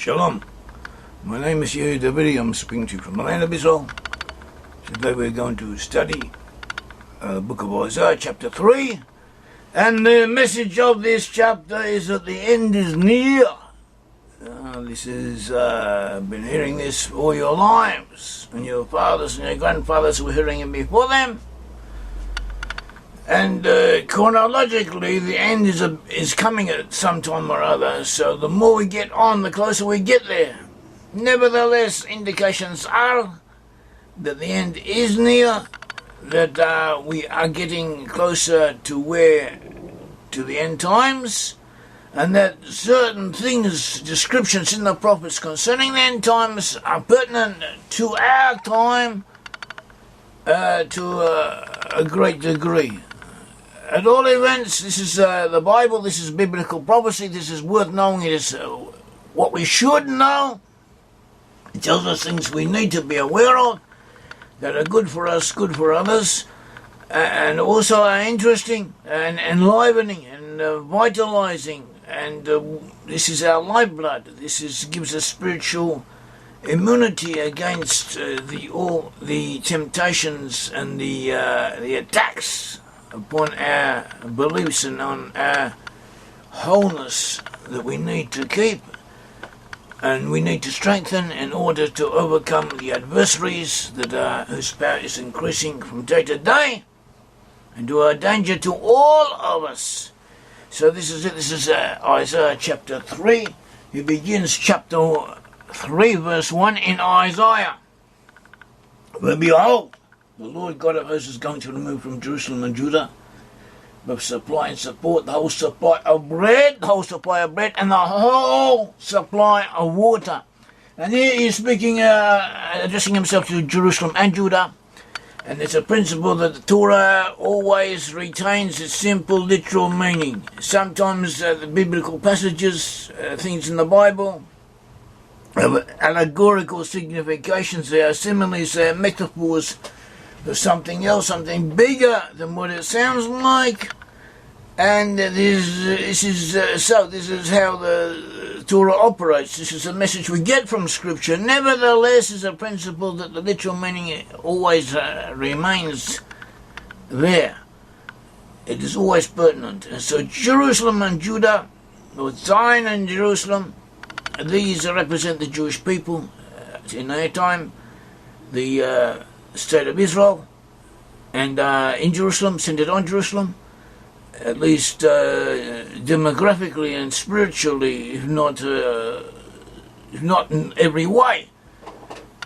Shalom. My name is Yair Davidiy. I'm speaking to you from the land of Israel. Today we're going to study the book of Isaiah, chapter 3. And the message of this chapter is that the end is near. This is, been hearing this all your lives. And your fathers and your grandfathers were hearing it before them. And chronologically, the end is coming at some time or other. So the more we get on, the closer we get there. Nevertheless, indications are that the end is near, that we are getting closer to the end times, and that certain things, descriptions in the prophets concerning the end times are pertinent to our time to a great degree. At all events, this is the Bible, this is biblical prophecy, this is worth knowing, it is what we should know. It tells us things we need to be aware of, that are good for us, good for others, and also are interesting and enlivening and vitalizing. And this is our lifeblood. This gives us spiritual immunity against all the temptations and the attacks upon our beliefs and on our wholeness that we need to keep and we need to strengthen in order to overcome the adversaries that whose power is increasing from day to day and to a danger to all of us. So this is it. This is Isaiah chapter 3. He begins chapter 3 verse 1 in Isaiah. But behold, the Lord God of hosts is going to remove from Jerusalem and Judah both supply and support, the whole supply of bread, and the whole supply of water. And here he's speaking, addressing himself to Jerusalem and Judah. And it's a principle that the Torah always retains its simple literal meaning. Sometimes the biblical passages, things in the Bible, have allegorical significations. They are similes, they are metaphors for something else, something bigger than what it sounds like. And this is how the Torah operates. This is a message we get from Scripture. Nevertheless, is a principle that the literal meaning always remains there. It is always pertinent. And so Jerusalem and Judah, or Zion and Jerusalem, these represent the Jewish people in their time, the state of Israel, and in Jerusalem, centered on Jerusalem, at least demographically and spiritually, if not in every way.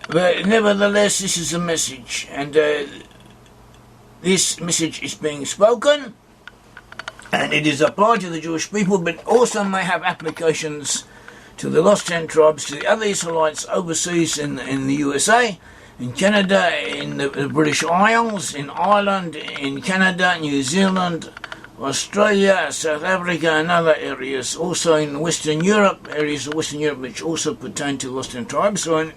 But nevertheless, this is a message, and this message is being spoken, and it is applied to the Jewish people, but also may have applications to the lost 10 tribes, to the other Israelites overseas in the USA, in Canada, in the British Isles, in Ireland, in Canada, New Zealand, Australia, South Africa, and other areas, also in Western Europe, areas of Western Europe which also pertain to lost 10 tribes, so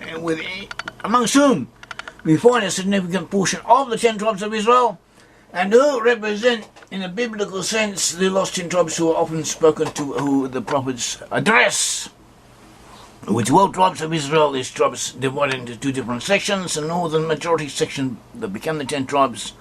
amongst whom we find a significant portion of the 10 tribes of Israel, and who represent, in a biblical sense, the lost 10 tribes who are often spoken to, who the prophets address. With 12 tribes of Israel, these tribes divided into two different sections. The northern majority section that became the 10 tribes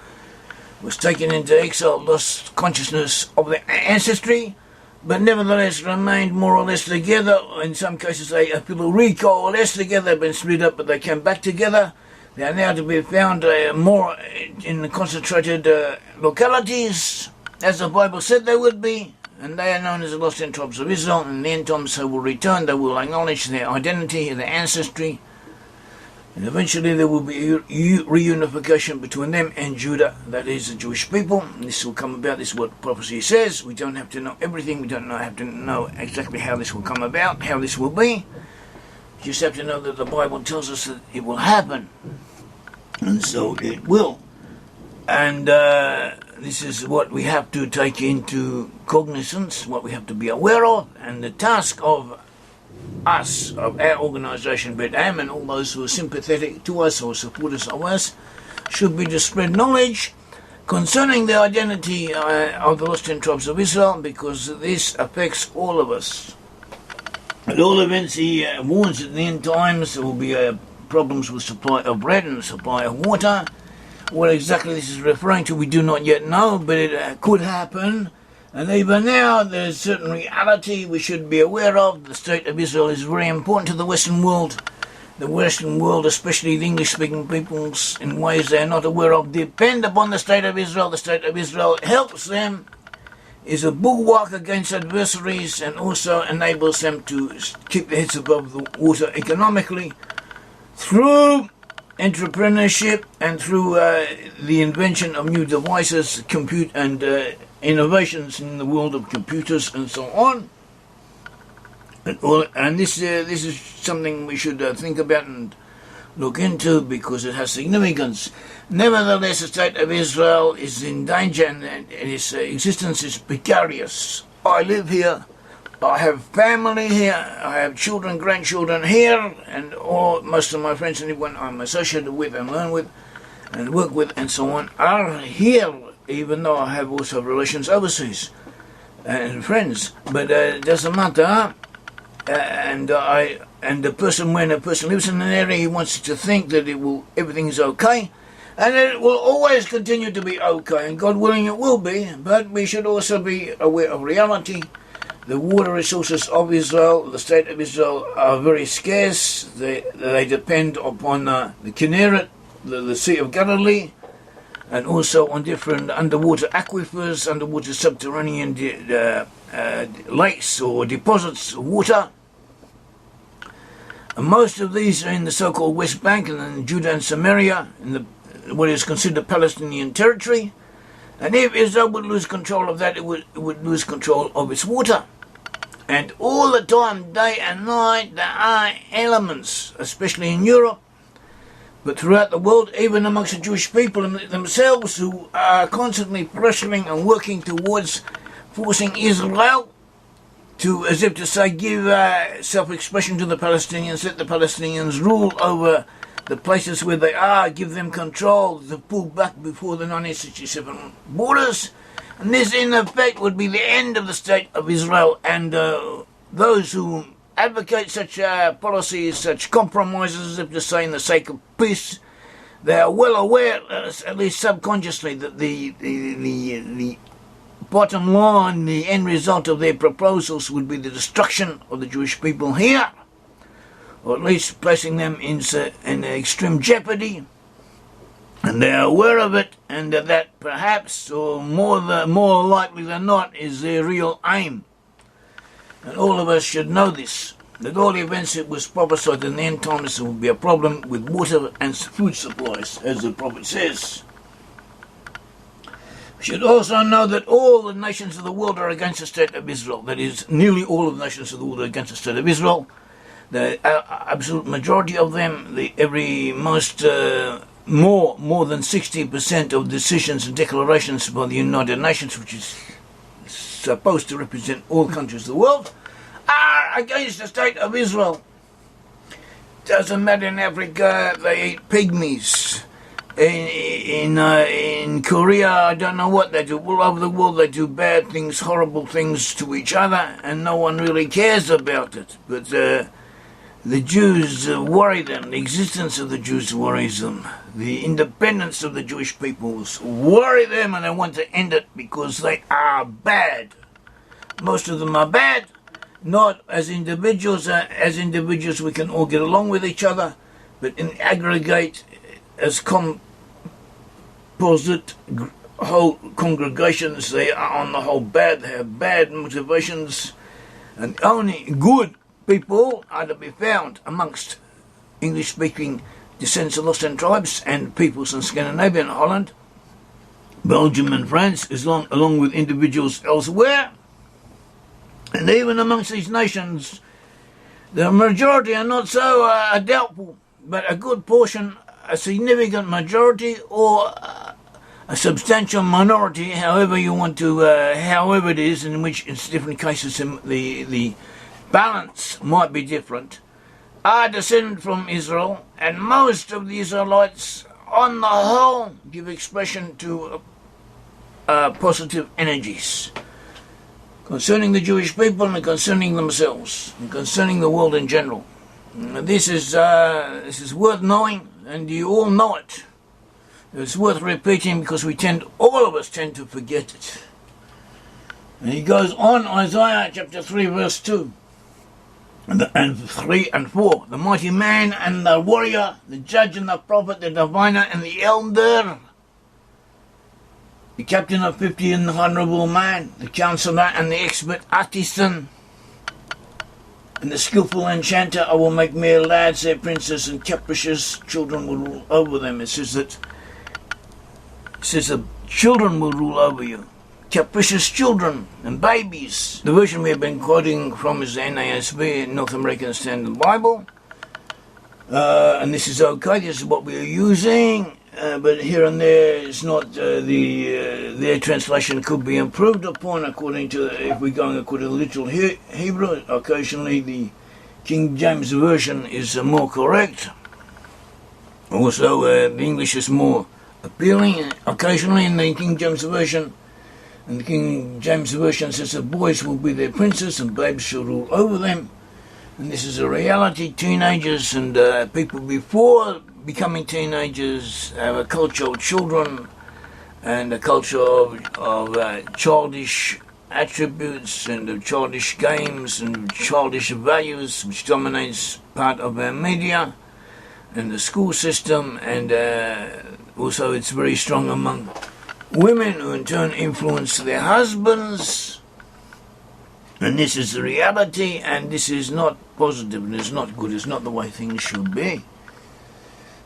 was taken into exile, lost consciousness of their ancestry, but nevertheless remained more or less together. In some cases they people recoalesced together, been split up, but they came back together. They are now to be found more in concentrated localities, as the Bible said they would be. And they are known as the lost 10 tribes of Israel. And in the end times they will return, they will acknowledge their identity, their ancestry. And eventually there will be reunification between them and Judah, that is the Jewish people. And this will come about, this is what prophecy says. We don't have to know everything, we don't have to know exactly how this will come about, how this will be. We just have to know that the Bible tells us that it will happen. And so it will. And this is what we have to take into cognizance, what we have to be aware of, and the task of us, of our organisation, Brit-Am, and all those who are sympathetic to us or supporters of us, should be to spread knowledge concerning the identity of the lost 10 tribes of Israel, because this affects all of us. At all events, he warns that in the end times there will be problems with supply of bread and supply of water. What exactly this is referring to, we do not yet know, but it could happen. And even now, there's certain reality we should be aware of. The state of Israel is very important to the Western world. The Western world, especially the English-speaking peoples, in ways they are not aware of, depend upon the state of Israel. The state of Israel helps them, is a bulwark against adversaries, and also enables them to keep their heads above the water economically through entrepreneurship and through the invention of new devices, compute and innovations in the world of computers and so on. And this is something we should think about and look into, because it has significance. Nevertheless, the state of Israel is in danger, and its existence is precarious. I live here, I have family here, I have children, grandchildren here, and most of my friends and everyone I'm associated with and learn with and work with and so on are here, even though I have also relations overseas and friends. But it doesn't matter. And the person, when a person lives in an area, he wants to think that everything is okay, and it will always continue to be okay, and God willing it will be. But we should also be aware of reality. The water resources of Israel, the state of Israel, are very scarce. They depend upon the Kinneret, the Sea of Galilee, and also on different underwater aquifers, underwater subterranean lakes or deposits of water. And most of these are in the so-called West Bank and in Judah and Samaria, in what is considered Palestinian territory. And if Israel would lose control of that, it would lose control of its water. And all the time, day and night, there are elements, especially in Europe, but throughout the world, even amongst the Jewish people themselves, who are constantly pressuring and working towards forcing Israel to, as if to say, give self-expression to the Palestinians, let the Palestinians rule over the places where they are, give them control, to pull back before the 1967 borders. And this, in effect, would be the end of the state of Israel. And those who advocate such policies, such compromises, as if to say, in the sake of peace, they are well aware, at least subconsciously, that the bottom line, the end result of their proposals would be the destruction of the Jewish people here, or at least placing them in extreme jeopardy. And they are aware of it, and that perhaps, or more likely than not, is their real aim. And all of us should know this, that all the events it was prophesied in the end times there will be a problem with water and food supplies, as the prophet says. We should also know that all the nations of the world are against the state of Israel. That is, nearly all of the nations of the world are against the state of Israel. The absolute majority of them, more than 60% of decisions and declarations by the United Nations, which is supposed to represent all countries of the world, are against the state of Israel. Doesn't matter, in Africa they eat pygmies. In Korea, I don't know what they do. All over the world they do bad things, horrible things to each other, and no one really cares about it. But the Jews worry them. The existence of the Jews worries them. The independence of the Jewish peoples worry them, and they want to end it because they are bad. Most of them are bad, not as individuals. As individuals we can all get along with each other, but in aggregate, as composite whole congregations, they are on the whole bad. They have bad motivations, and only good people are to be found amongst English-speaking descendants of lost tribes and peoples in Scandinavia and Holland, Belgium and France, along with individuals elsewhere. And even amongst these nations, the majority are not so doubtful, but a good portion, a significant majority, or a substantial minority, however you want to, however it is, in which in different cases the balance might be different, are descended from Israel, and most of the Israelites, on the whole, give expression to positive energies. concerning the Jewish people and concerning themselves and concerning the world in general. This is worth knowing, and you all know it. It's worth repeating because all of us tend to forget it. And he goes on, Isaiah chapter 3 verse 2 and 3 and 4. The mighty man and the warrior, the judge and the prophet, the diviner and the elder, the captain of 50 and the honourable man, the counselor and the expert artisan, and the skillful enchanter, I will make mere lads their princes, and capricious children will rule over them. It says that children will rule over you. Capricious children and babies. The version we have been quoting from is the NASB, North American Standard Bible. And this is okay, this is what we are using. But here and there, it's not their translation could be improved upon according to, if we're going according to literal Hebrew. Occasionally the King James Version is more correct. Also, the English is more appealing occasionally in the King James Version. And the King James Version says that boys will be their princes and babes shall rule over them. And this is a reality. Teenagers and people before becoming teenagers have a culture of children and a culture of childish attributes and of childish games and childish values, which dominates part of our media and the school system, and also it's very strong among women, who in turn influence their husbands. And this is the reality, and this is not positive, and it's not good, it's not the way things should be.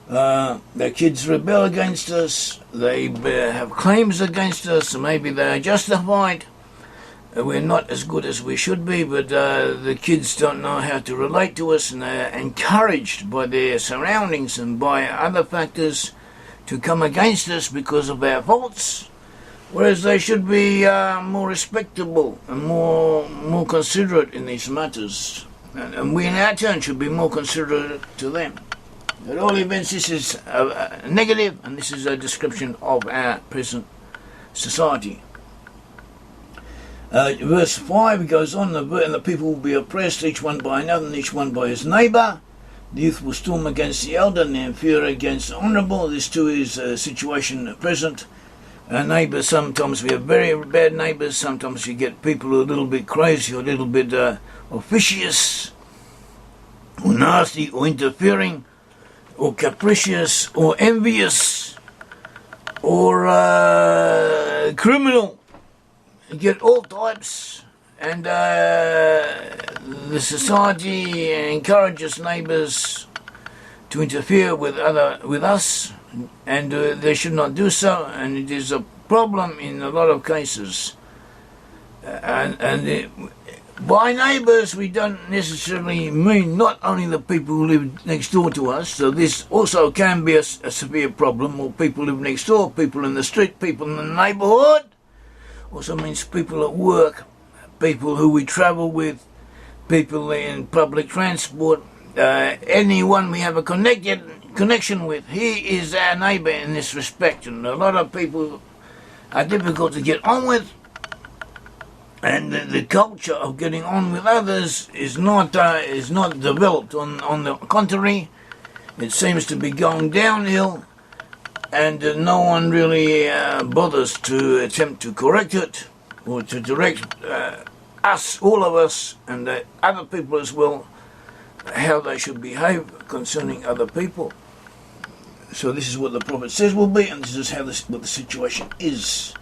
Their kids rebel against us, they have claims against us, and maybe they are justified. We're not as good as we should be, but the kids don't know how to relate to us, and they're encouraged by their surroundings and by other factors to come against us because of our faults, whereas they should be more respectable and more considerate in these matters, and we in our turn should be more considerate to them. At all events, this is negative, and this is a description of our present society. Verse 5 goes on, and the people will be oppressed, each one by another, and each one by his neighbour. The youth will storm against the elder, and the inferior against the honourable. This too is a situation at present. Our neighbours, sometimes we have very bad neighbours, sometimes you get people who are a little bit crazy, or a little bit officious, or nasty, or interfering, or capricious, or envious, or criminal. You get all types, and the society encourages neighbours to interfere with us, and they should not do so, and it is a problem in a lot of cases. By neighbours, we don't necessarily mean not only the people who live next door to us, so this also can be a severe problem, or people live next door, people in the street, people in the neighbourhood. Also means people at work, people who we travel with, people in public transport, anyone we have a connection with. He is our neighbour in this respect, and a lot of people are difficult to get on with, and the culture of getting on with others is not developed. On the contrary, it seems to be going downhill, and no one really bothers to attempt to correct it, or to direct us, all of us, and other people as well, how they should behave concerning other people. So this is what the prophet says will be, and this is what the situation is.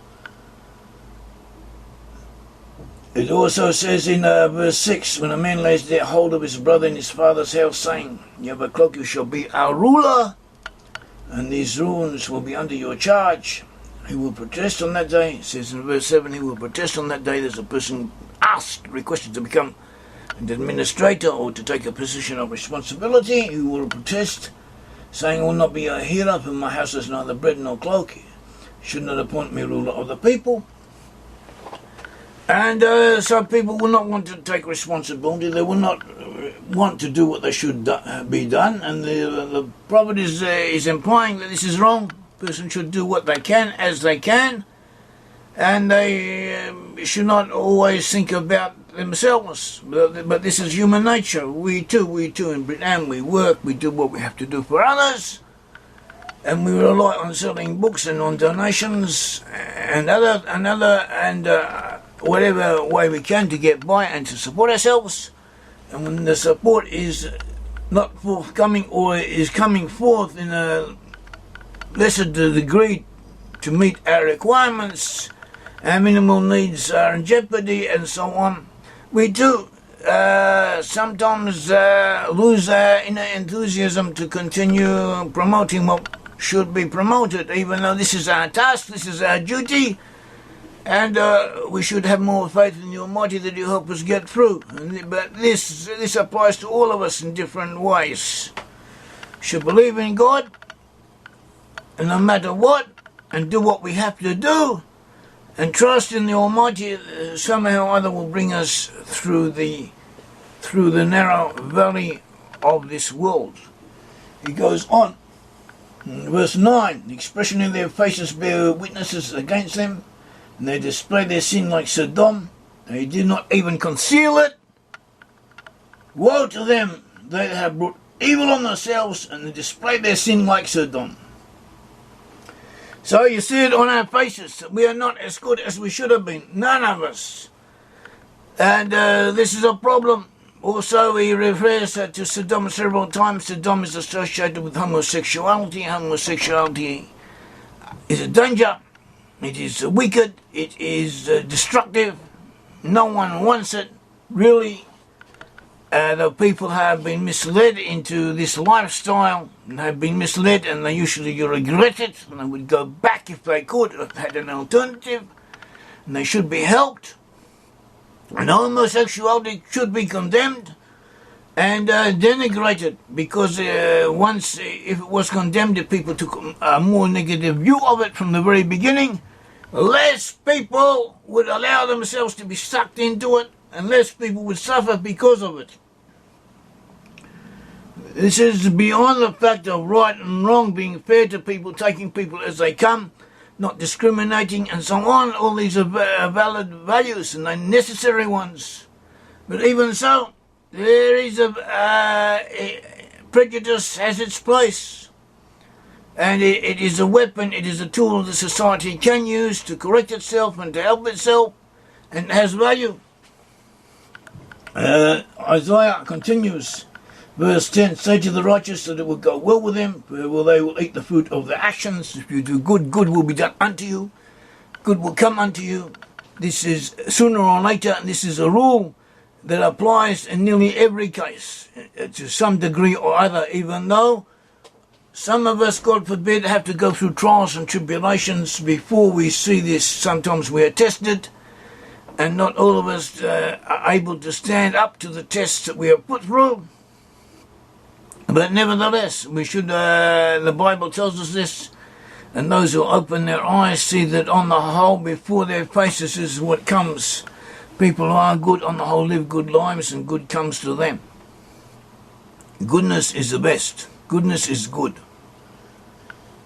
It also says in verse 6, when a man lays hold of his brother in his father's house, saying, "You have a cloak, you shall be our ruler, and these rules will be under your charge." He will protest on that day. It says in verse 7, he will protest on that day. There's a person requested to become an administrator or to take a position of responsibility, who will protest, saying, "I will not be a healer, for my house has neither bread nor cloak. Should not appoint me ruler of the people." And so people will not want to take responsibility. They will not want to do what they should be done. And the prophet is implying that this is wrong. A person should do what they can, as they can. and they should not always think about themselves. But this is human nature. We too in Brit-Am, we work, we do what we have to do for others, and we rely on selling books and on donations and whatever way we can to get by and to support ourselves. And when the support is not forthcoming or is coming forth in a lesser degree to meet our requirements, our minimal needs are in jeopardy and so on, we do sometimes lose our inner enthusiasm to continue promoting what should be promoted, even though this is our task, this is our duty, and we should have more faith in the Almighty that He'll help us get through. But this applies to all of us in different ways. We should believe in God, and no matter what, and do what we have to do, and trust in the Almighty. Somehow or other will bring us through the narrow valley of this world. He goes on. Verse 9, the expression of their faces bear witnesses against them, and they display their sin like Sodom. They did not even conceal it. Woe to them! They have brought evil on themselves, and they display their sin like Sodom. So you see it on our faces. We are not as good as we should have been. None of us. And this is a problem. Also, he refers to Sodom several times. Sodom is associated with homosexuality. Homosexuality is a danger. It is wicked. It is destructive. No one wants it, really. The people have been misled into this lifestyle, and have been misled, and they usually regret it, and they would go back if they could, if they had an alternative, and they should be helped. And homosexuality should be condemned and denigrated, because once, if it was condemned, if people took a more negative view of it from the very beginning, less people would allow themselves to be sucked into it, and less people would suffer because of it. This is beyond the fact of right and wrong, being fair to people, taking people as they come, not discriminating and so on. All these are valid values and they're necessary ones. But even so, there is prejudice has its place. And it is a weapon, it is a tool that society can use to correct itself and to help itself, and it has value. Isaiah continues, verse 10, say to the righteous that it will go well with them, for they will eat the fruit of their actions. If you do good, good will be done unto you. Good will come unto you. This is sooner or later, and this is a rule that applies in nearly every case, to some degree or other, even though some of us, God forbid, have to go through trials and tribulations before we see this. Sometimes we are tested, and not all of us are able to stand up to the tests that we have put through. But nevertheless, we should, the Bible tells us this, and those who open their eyes see that on the whole, before their faces is what comes. People who are good on the whole live good lives, and good comes to them. Goodness is the best. Goodness is good.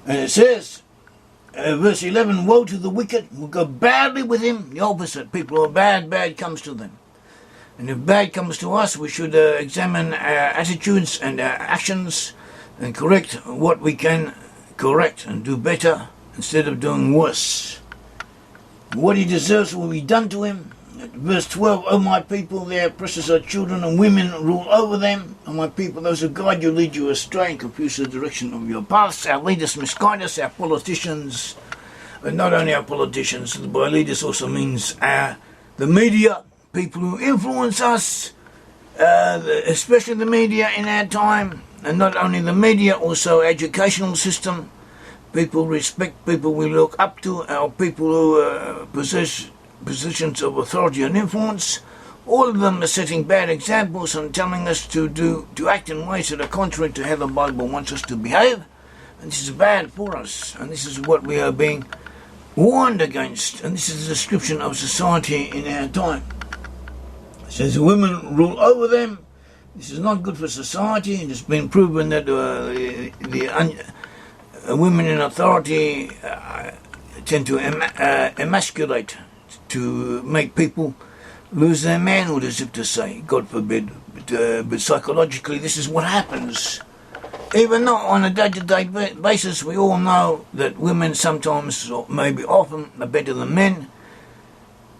And it says, verse 11, woe to the wicked, will go badly with him. The opposite, people who are bad, bad comes to them. And if bad comes to us, we should examine our attitudes and our actions and correct what we can correct and do better instead of doing worse. What he deserves will be done to him. Verse 12, O my people, their oppressors are children, and women rule over them. O my people, those who guide you lead you astray and confuse the direction of your paths. Our leaders misguide us, our politicians, and not only our politicians, by leaders also means the media, people who influence us, especially the media in our time, and not only the media, also educational system, people respect, people we look up to, our people who possess positions of authority and influence. All of them are setting bad examples and telling us to act in ways that are contrary to how the Bible wants us to behave, and this is bad for us, and this is what we are being warned against, and this is a description of society in our time. It says women rule over them. This is not good for society, and it's been proven that women in authority tend to emasculate, to make people lose their manhood, as if to say, God forbid. But psychologically, this is what happens. Even though on a day-to-day basis, we all know that women sometimes, or maybe often, are better than men.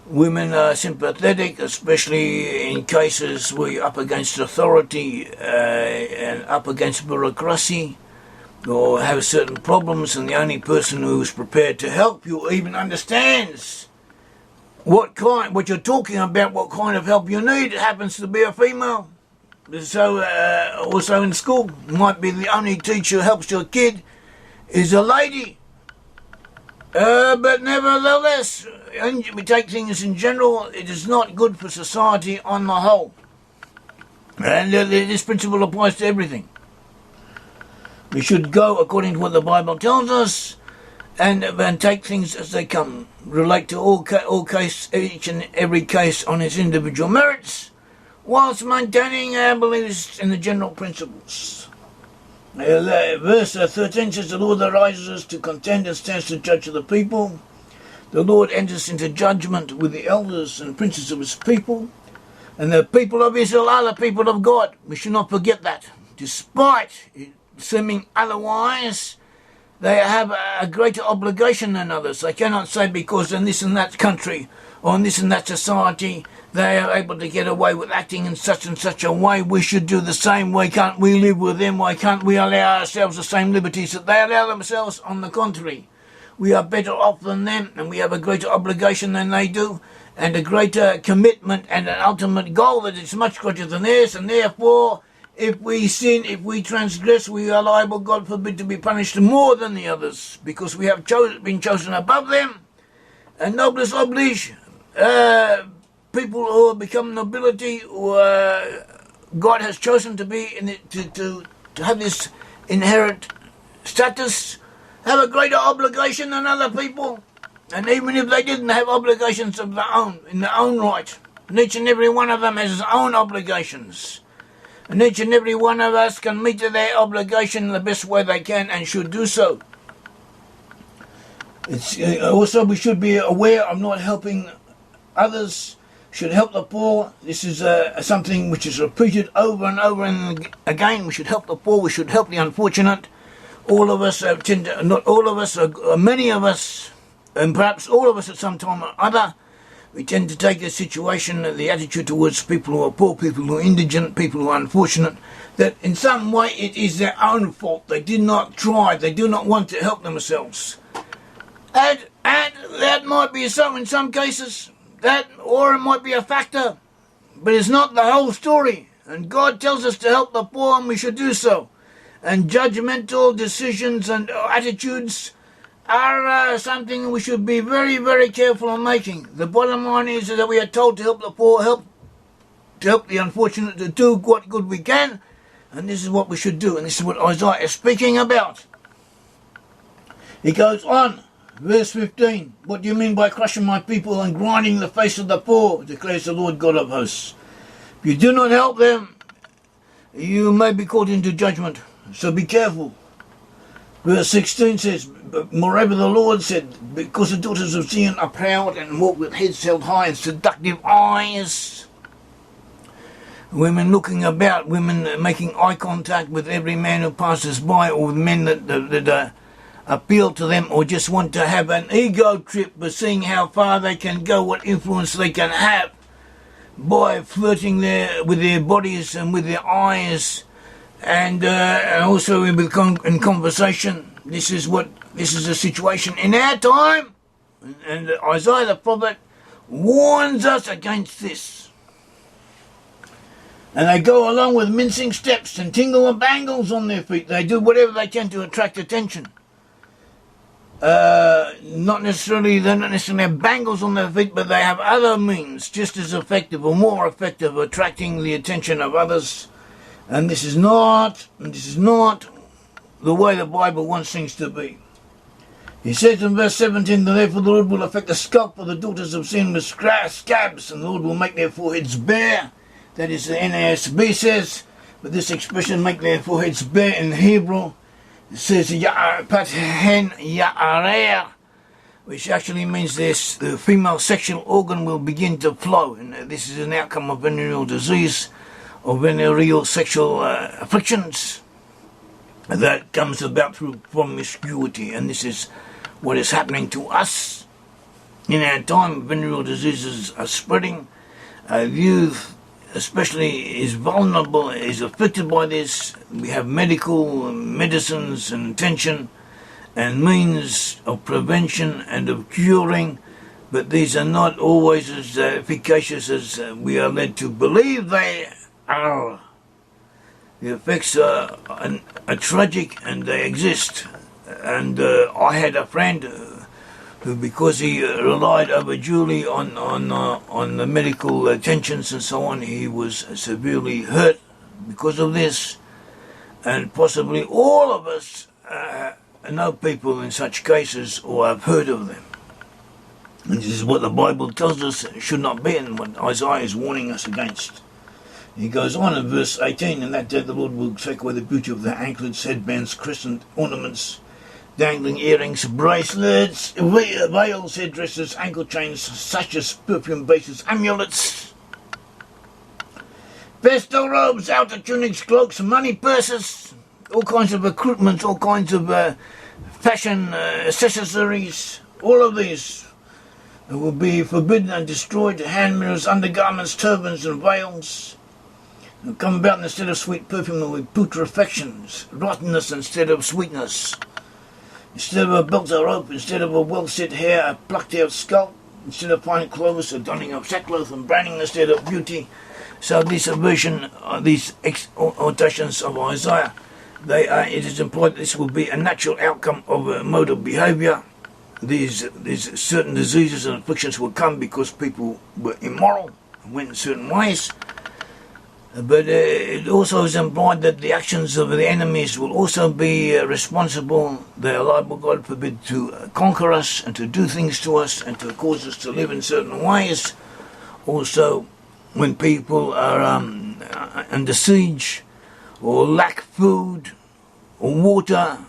Women are sympathetic, especially in cases where you're up against authority and up against bureaucracy, or have certain problems, and the only person who's prepared to help you even understands what you're talking about, what kind of help you need. It happens to be a female. So also in school, might be the only teacher who helps your kid is a lady. But nevertheless, we take things in general, it is not good for society on the whole. And this principle applies to everything. We should go according to what the Bible tells us, and take things as they come. Relate to all case, each and every case on its individual merits, whilst maintaining our beliefs in the general principles. Verse 13 says, the Lord arises to contend and stands to judge the people. The Lord enters into judgment with the elders and princes of his people. And the people of Israel are the people of God. We should not forget that. Despite seeming otherwise, they have a greater obligation than others. They cannot say because in this and that country or in this and that society they are able to get away with acting in such and such a way, we should do the same. Why can't we live with them? Why can't we allow ourselves the same liberties that they allow themselves? On the contrary, we are better off than them, and we have a greater obligation than they do, and a greater commitment and an ultimate goal that is much greater than theirs, and therefore if we sin, if we transgress, we are liable, God forbid, to be punished more than the others, because we have been chosen above them. And noblesse oblige, people who have become nobility, God has chosen to be to have this inherent status, have a greater obligation than other people. And even if they didn't have obligations of their own, in their own right, and each and every one of them has his own obligations. And each and every one of us can meet their obligation in the best way they can and should do so. Also, we should be aware of not helping others, should help the poor. This is something which is repeated over and over and again. We should help the poor, we should help the unfortunate. All of us, not all of us, many of us, and perhaps all of us at some time or other, we tend to take the situation, the attitude towards people who are poor, people who are indigent, people who are unfortunate, that in some way it is their own fault. They did not try, they do not want to help themselves. And that might be so in some cases, or it might be a factor, but it's not the whole story. And God tells us to help the poor, and we should do so. And judgmental decisions and attitudes are something we should be very, very careful on making. The bottom line is that we are told to help the poor, to help the unfortunate, to do what good we can, and this is what we should do, and this is what Isaiah is speaking about. He goes on, verse 15, what do you mean by crushing my people and grinding the face of the poor, declares the Lord God of hosts. If you do not help them, you may be called into judgment, so be careful. Verse 16 says, moreover the Lord said, because the daughters of Zion are proud and walk with heads held high and seductive eyes. Women looking about, women making eye contact with every man who passes by, or with men that appeal to them, or just want to have an ego trip, but seeing how far they can go, what influence they can have by flirting with their bodies and with their eyes. And also in conversation, this is a situation in our time, and Isaiah the prophet warns us against this. And they go along with mincing steps and tingle and bangles on their feet. They do whatever they can to attract attention. They don't necessarily have bangles on their feet, but they have other means just as effective or more effective of attracting the attention of others. And this is not the way the Bible wants things to be. He says in verse 17, therefore the Lord will affect the scalp of the daughters of sin with scabs, and the Lord will make their foreheads bare. That is the NASB says, but this expression, make their foreheads bare, in Hebrew, it says, Pathen Yair, which actually means this: the female sexual organ will begin to flow, and this is an outcome of venereal disease or venereal sexual afflictions that comes about through promiscuity, and this is what is happening to us in our time. Venereal diseases are spreading. Youth especially is vulnerable, is affected by this. We have medical medicines and attention and means of prevention and of curing, but these are not always as efficacious as we are led to believe they are. The effects are tragic, and they exist. And I had a friend who, because he relied overduly on the medical attentions and so on, he was severely hurt because of this. And possibly all of us know people in such cases or have heard of them. And this is what the Bible tells us it should not be, and what Isaiah is warning us against. He goes on in verse 18, "In that day the Lord will take away the beauty of their anklets, headbands, crescent ornaments, dangling earrings, bracelets, veils, headdresses, ankle chains, sashes, perfume bases, amulets, vestal robes, outer tunics, cloaks, money purses, all kinds of recruitments, all kinds of fashion accessories. All of these will be forbidden and destroyed. Hand mirrors, undergarments, turbans and veils will come about. Instead of sweet perfume will be putrefactions, rottenness instead of sweetness. Instead of a belt or rope, instead of a well-set hair, a plucked out scalp. Instead of fine clothes, a donning of sackcloth and branding instead of beauty." So this version, these exhortations of Isaiah, it is implied that this will be a natural outcome of a mode of behaviour. These certain diseases and afflictions will come because people were immoral and went in certain ways. But it also is implied that the actions of the enemies will also be responsible. They are liable, God forbid, to conquer us and to do things to us and to cause us to live in certain ways. Also, when people are under siege or lack food or water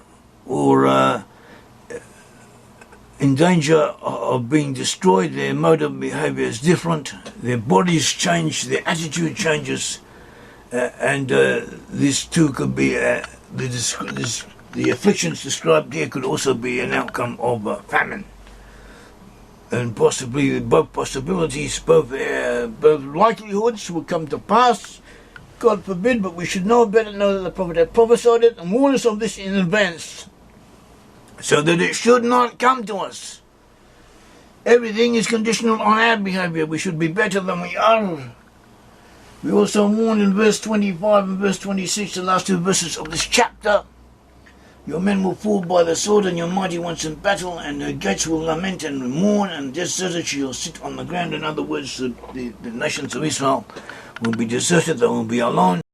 or in danger of being destroyed, their mode of behaviour is different. Their bodies change, their attitude changes. And this too could be the afflictions described here could also be an outcome of famine, and possibly both possibilities, both likelihoods will come to pass. God forbid, but we should know that the prophet had prophesied it and warned us of this in advance, so that it should not come to us. Everything is conditional on our behaviour. We should be better than we are. We also warn in verse 25 and verse 26, the last two verses of this chapter, "Your men will fall by the sword and your mighty ones in battle, and her gates will lament and mourn, and deserted shall sit on the ground." In other words, the nations of Israel will be deserted, they will be alone.